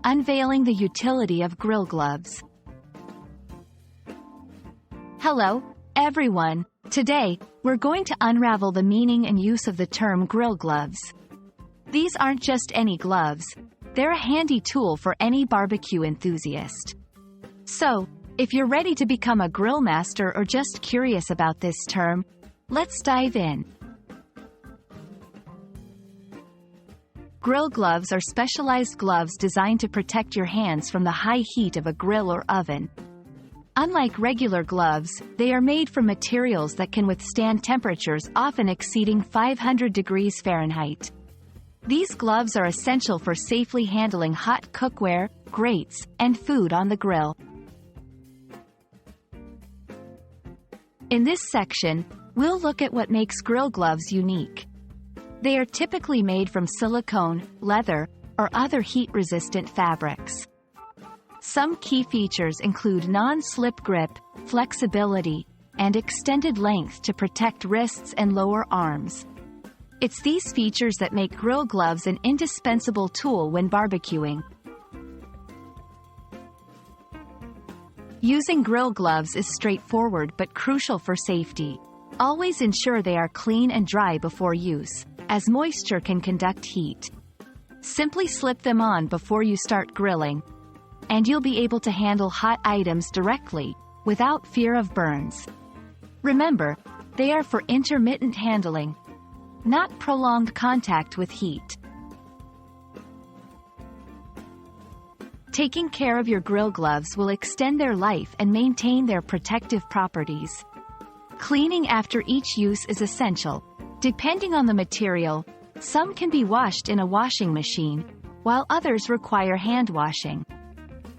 Unveiling the utility of grill gloves. Hello, everyone. Today, we're going to unravel the meaning and use of the term grill gloves. These aren't just any gloves. They're a handy tool for any barbecue enthusiast. So, if you're ready to become a grill master or just curious about this term, let's dive in. Grill gloves are specialized gloves designed to protect your hands from the high heat of a grill or oven. Unlike regular gloves, they are made from materials that can withstand temperatures often exceeding 500 degrees Fahrenheit. These gloves are essential for safely handling hot cookware, grates, and food on the grill. In this section, we'll look at what makes grill gloves unique. They are typically made from silicone, leather, or other heat-resistant fabrics. Some key features include non-slip grip, flexibility, and extended length to protect wrists and lower arms. It's these features that make grill gloves an indispensable tool when barbecuing. Using grill gloves is straightforward but crucial for safety. Always ensure they are clean and dry before use, as moisture can conduct heat. Simply slip them on before you start grilling, and you'll be able to handle hot items directly, without fear of burns. Remember, they are for intermittent handling, not prolonged contact with heat. Taking care of your grill gloves will extend their life and maintain their protective properties. Cleaning after each use is essential. Depending on the material, some can be washed in a washing machine, while others require hand washing.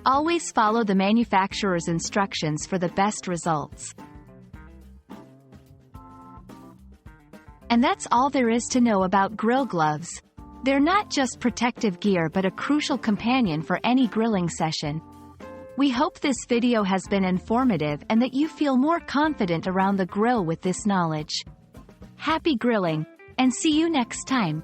Always follow the manufacturer's instructions for the best results. And that's all there is to know about grill gloves. They're not just protective gear but a crucial companion for any grilling session. We hope this video has been informative and that you feel more confident around the grill with this knowledge. Happy grilling, and see you next time!